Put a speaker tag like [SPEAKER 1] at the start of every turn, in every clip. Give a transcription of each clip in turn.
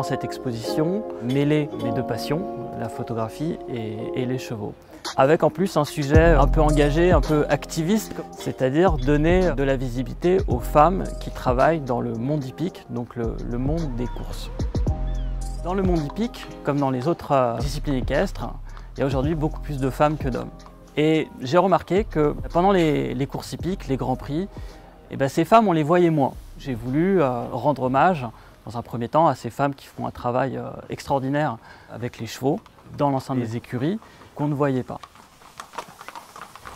[SPEAKER 1] dans cette exposition, mêler mes deux passions, la photographie et les chevaux. Avec en plus un sujet un peu engagé, un peu activiste, c'est-à-dire donner de la visibilité aux femmes qui travaillent dans le monde hippique, donc le monde des courses. Dans le monde hippique, comme dans les autres disciplines équestres, il y a aujourd'hui beaucoup plus de femmes que d'hommes. Et j'ai remarqué que pendant les courses hippiques, les grands prix, ces femmes, on les voyait moins. J'ai voulu rendre hommage, dans un premier temps, à ces femmes qui font un travail extraordinaire avec les chevaux, dans l'enceinte des écuries, qu'on ne voyait pas.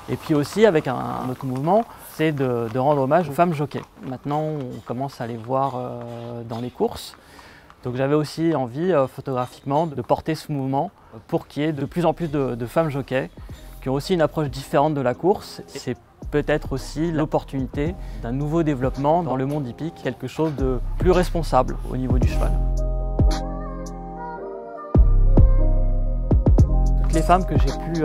[SPEAKER 1] Et puis aussi, avec un autre mouvement, c'est de rendre hommage aux femmes jockeys. Maintenant, on commence à les voir dans les courses. Donc j'avais aussi envie, photographiquement, de porter ce mouvement pour qu'il y ait de plus en plus de femmes jockeys qui ont aussi une approche différente de la course. C'est peut-être aussi l'opportunité d'un nouveau développement dans le monde hippique, quelque chose de plus responsable au niveau du cheval. Toutes les femmes que j'ai pu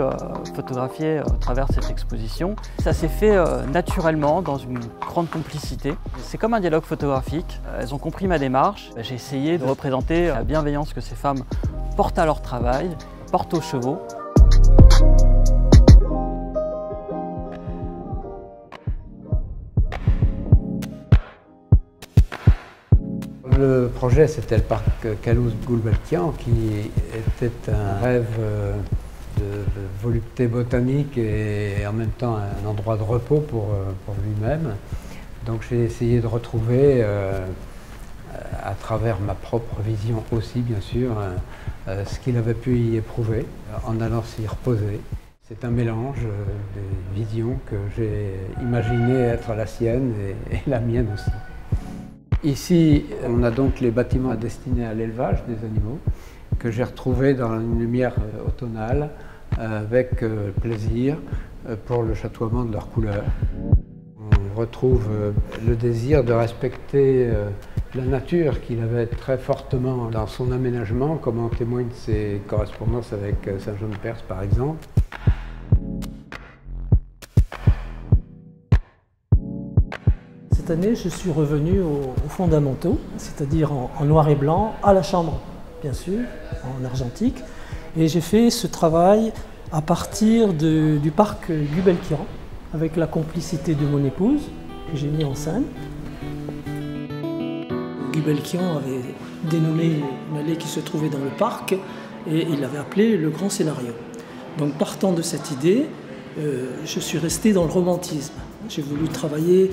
[SPEAKER 1] photographier à travers cette exposition, ça s'est fait naturellement, dans une grande complicité. C'est comme un dialogue photographique. Elles ont compris ma démarche. J'ai essayé de représenter la bienveillance que ces femmes portent à leur travail, portent aux chevaux.
[SPEAKER 2] Le projet, c'était le parc Calouste-Gulbenkian, qui était un rêve de volupté botanique et en même temps un endroit de repos pour lui-même. Donc j'ai essayé de retrouver, à travers ma propre vision aussi bien sûr, ce qu'il avait pu y éprouver en allant s'y reposer. C'est un mélange des visions que j'ai imaginé être la sienne et la mienne aussi. Ici, on a donc les bâtiments destinés à l'élevage des animaux que j'ai retrouvés dans une lumière automnale avec plaisir pour le chatoiement de leurs couleurs. On retrouve le désir de respecter la nature qu'il avait très fortement dans son aménagement, comme en témoignent ses correspondances avec Saint-Jean-de-Perse par exemple.
[SPEAKER 3] Cette année, je suis revenu aux fondamentaux, c'est-à-dire en noir et blanc, à la chambre, bien sûr, en argentique. Et j'ai fait ce travail à partir du parc Gulbenkian, avec la complicité de mon épouse, que j'ai mis en scène. Gulbenkian avait dénommé une allée qui se trouvait dans le parc, et il l'avait appelé le grand scénario. Donc partant de cette idée, je suis resté dans le romantisme. J'ai voulu travailler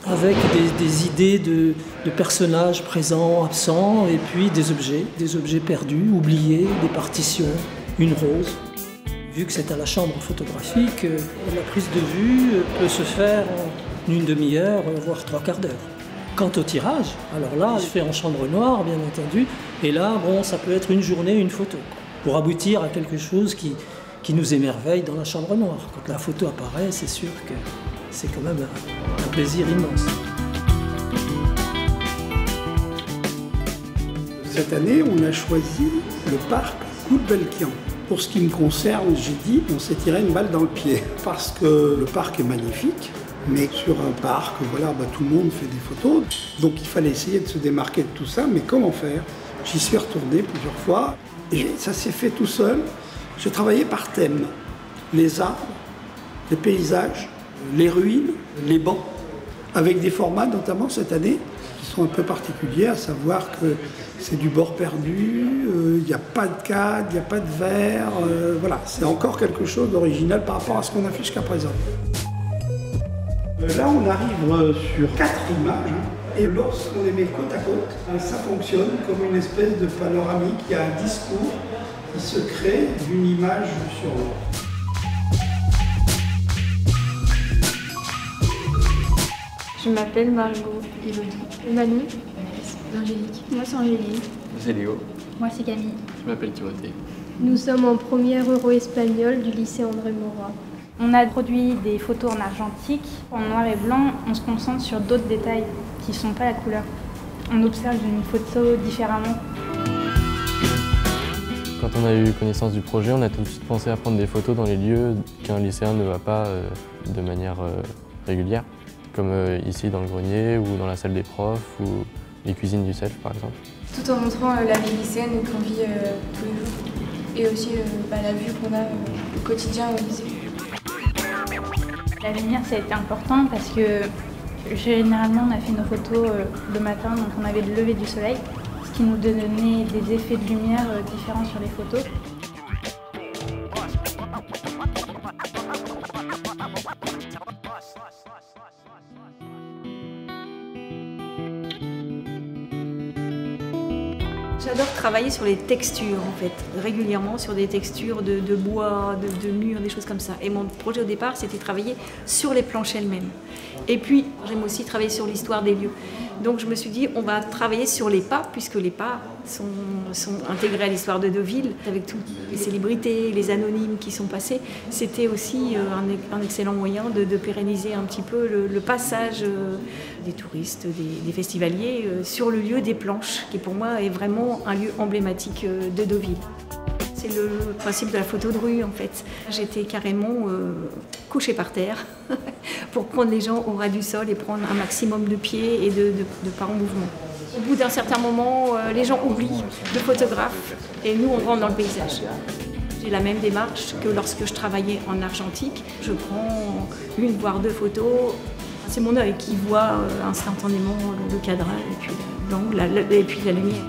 [SPEAKER 3] avec des idées de personnages présents, absents, et puis des objets perdus, oubliés, des partitions, une rose. Vu que c'est à la chambre photographique, la prise de vue peut se faire en une demi-heure, voire 3/4 d'heure. Quant au tirage, alors là, je fais en chambre noire, bien entendu, et là, bon, ça peut être une journée, une photo, pour aboutir à quelque chose qui nous émerveille dans la chambre noire. Quand la photo apparaît, c'est sûr que c'est quand même un plaisir immense.
[SPEAKER 4] Cette année, on a choisi le parc Gulbenkian. Pour ce qui me concerne, j'ai dit on s'est tiré une balle dans le pied. Parce que le parc est magnifique, mais sur un parc, voilà, tout le monde fait des photos. Donc il fallait essayer de se démarquer de tout ça, mais comment faire? J'y suis retourné plusieurs fois et ça s'est fait tout seul. J'ai travaillé par thème. Les arbres, les paysages, les ruines, les bancs, avec des formats notamment cette année qui sont un peu particuliers, à savoir que c'est du bord perdu, il n'y a pas de cadre, il n'y a pas de verre, voilà, c'est encore quelque chose d'original par rapport à ce qu'on a fait jusqu'à présent. Là on arrive sur 4 images, et lorsqu'on les met côte à côte, ça fonctionne comme une espèce de panoramique, il y a un discours qui se crée d'une image sur l'autre.
[SPEAKER 5] Je m'appelle Margot Elodie. Manu. Angélique. Moi c'est Angélique.
[SPEAKER 6] C'est Léo.
[SPEAKER 7] Moi c'est Camille.
[SPEAKER 6] Je m'appelle Timothée.
[SPEAKER 5] Nous sommes en première euro-espagnol du lycée André Morat.
[SPEAKER 7] On a produit des photos en argentique. En noir et blanc, on se concentre sur d'autres détails qui ne sont pas la couleur. On observe une photo différemment.
[SPEAKER 6] Quand on a eu connaissance du projet, on a tout de suite pensé à prendre des photos dans les lieux qu'un lycéen ne va pas de manière régulière, comme ici dans le grenier ou dans la salle des profs ou les cuisines du CELF par exemple.
[SPEAKER 5] Tout en montrant la vie lycéenne qu'on vit tous les jours. Et aussi la vue qu'on a au quotidien au lycée.
[SPEAKER 7] La lumière, ça a été important parce que généralement on a fait nos photos le matin, donc on avait le lever du soleil, ce qui nous donnait des effets de lumière différents sur les photos.
[SPEAKER 8] J'adore travailler sur les textures en fait, régulièrement sur des textures de bois, de murs, des choses comme ça. Et mon projet au départ, c'était travailler sur les planches elles-mêmes. Et puis, j'aime aussi travailler sur l'histoire des lieux. Donc je me suis dit, on va travailler sur les pas, puisque les pas sont intégrés à l'histoire de Deauville, avec toutes les célébrités, les anonymes qui sont passés. C'était aussi un excellent moyen de pérenniser un petit peu le passage des touristes, des festivaliers sur le lieu des planches, qui pour moi est vraiment un lieu emblématique de Deauville. C'est le principe de la photo de rue en fait. J'étais carrément couchée par terre pour prendre les gens au ras du sol et prendre un maximum de pieds et de pas en mouvement. Au bout d'un certain moment, les gens oublient le photographe et nous on rentre dans le paysage. J'ai la même démarche que lorsque je travaillais en argentique. Je prends une voire deux photos. C'est mon œil qui voit instantanément le cadrage et puis l'angle et puis la lumière.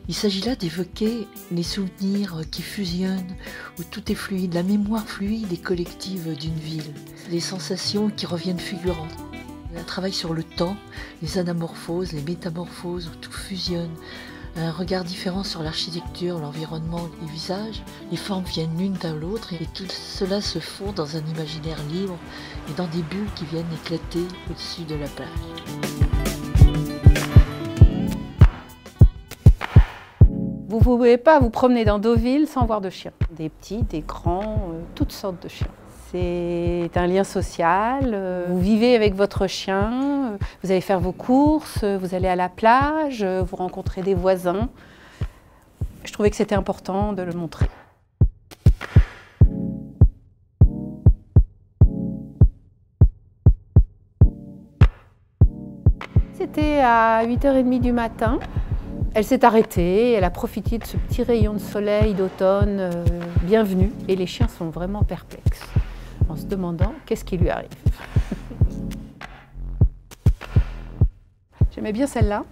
[SPEAKER 9] Il s'agit là d'évoquer les souvenirs qui fusionnent, où tout est fluide, la mémoire fluide et collective d'une ville, les sensations qui reviennent figurantes. Un travail sur le temps, les anamorphoses, les métamorphoses, où tout fusionne, un regard différent sur l'architecture, l'environnement, les visages. Les formes viennent l'une dans l'autre et tout cela se fond dans un imaginaire libre et dans des bulles qui viennent éclater au-dessus de la plage.
[SPEAKER 10] Vous ne pouvez pas vous promener dans Deauville sans voir de chiens. Des petits, des grands, toutes sortes de chiens. C'est un lien social, vous vivez avec votre chien, vous allez faire vos courses, vous allez à la plage, vous rencontrez des voisins. Je trouvais que c'était important de le montrer. C'était à 8h30 du matin. Elle s'est arrêtée, elle a profité de ce petit rayon de soleil d'automne bienvenu. Et les chiens sont vraiment perplexes, en se demandant qu'est-ce qui lui arrive. J'aimais bien celle-là,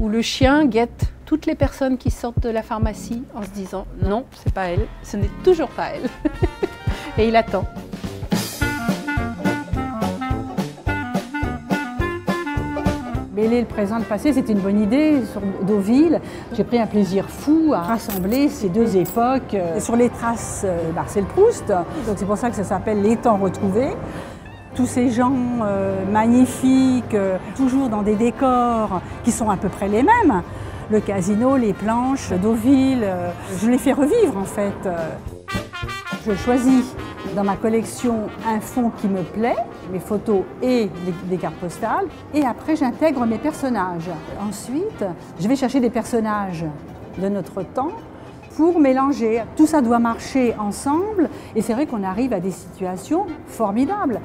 [SPEAKER 10] où le chien guette toutes les personnes qui sortent de la pharmacie en se disant « non, c'est pas elle, ce n'est toujours pas elle ». Et il attend.
[SPEAKER 11] Mêler le présent et le passé, c'était une bonne idée sur Deauville. J'ai pris un plaisir fou à rassembler ces deux époques sur les traces de Marcel Proust. Donc c'est pour ça que ça s'appelle Les temps retrouvés. Tous ces gens magnifiques, toujours dans des décors qui sont à peu près les mêmes. Le casino, les planches, Deauville, je les fais revivre en fait. Je choisis dans ma collection un fond qui me plaît, mes photos et des cartes postales, et après j'intègre mes personnages. Ensuite, je vais chercher des personnages de notre temps pour mélanger. Tout ça doit marcher ensemble, et c'est vrai qu'on arrive à des situations formidables.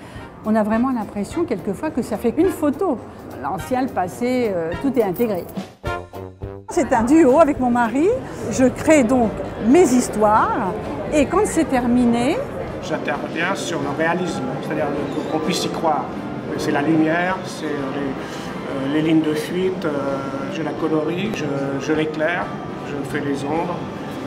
[SPEAKER 11] On a vraiment l'impression quelquefois que ça fait une photo. L'ancien, le passé, tout est intégré. C'est un duo avec mon mari. Je crée donc mes histoires, et quand c'est terminé,
[SPEAKER 12] j'interviens sur le réalisme, c'est-à-dire qu'on puisse y croire. C'est la lumière, c'est les lignes de fuite, je la colorie, je l'éclaire, je fais les ombres,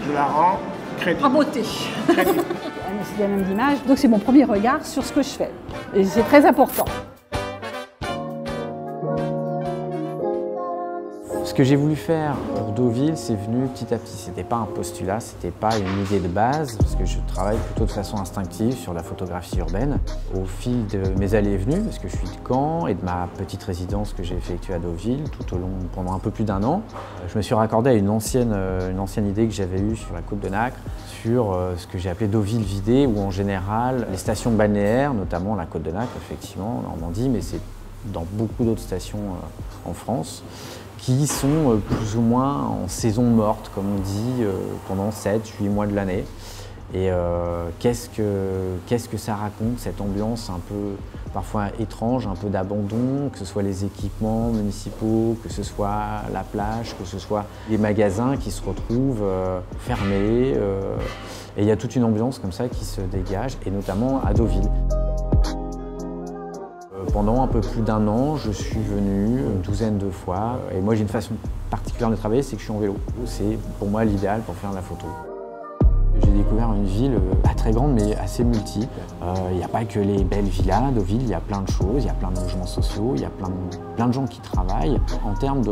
[SPEAKER 12] je la rends crédible.
[SPEAKER 11] En beauté. C'est la même image, donc c'est mon premier regard sur ce que je fais. Et c'est très important.
[SPEAKER 13] Ce que j'ai voulu faire pour Deauville, c'est venu petit à petit. C'était pas un postulat, c'était pas une idée de base, parce que je travaille plutôt de façon instinctive sur la photographie urbaine. Au fil de mes allées et venues, parce que je suis de Caen, et de ma petite résidence que j'ai effectuée à Deauville pendant un peu plus d'1 an, je me suis raccordé à une ancienne idée que j'avais eue sur la côte de Nacre, sur ce que j'ai appelé Deauville vidée, où en général, les stations balnéaires, notamment la côte de Nacre, effectivement, en Normandie, mais c'est dans beaucoup d'autres stations en France, qui sont plus ou moins en saison morte, comme on dit, pendant 7-8 mois de l'année. Et qu'est-ce que ça raconte, cette ambiance un peu parfois étrange, un peu d'abandon, que ce soit les équipements municipaux, que ce soit la plage, que ce soit les magasins qui se retrouvent fermés. Et il y a toute une ambiance comme ça qui se dégage, et notamment à Deauville. Pendant un peu plus d'1 an, je suis venu une douzaine de fois. Et moi, j'ai une façon particulière de travailler, c'est que je suis en vélo. C'est pour moi l'idéal pour faire de la photo. J'ai découvert une ville pas très grande mais assez multiple. Il n'y a pas que les belles villas, Deauville, il y a plein de choses, il y a plein de logements sociaux, il y a plein de gens qui travaillent. En termes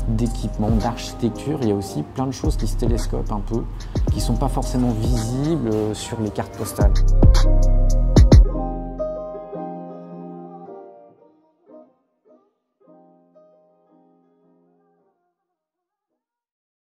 [SPEAKER 13] d'équipement, d'architecture, il y a aussi plein de choses qui se télescopent un peu, qui ne sont pas forcément visibles sur les cartes postales.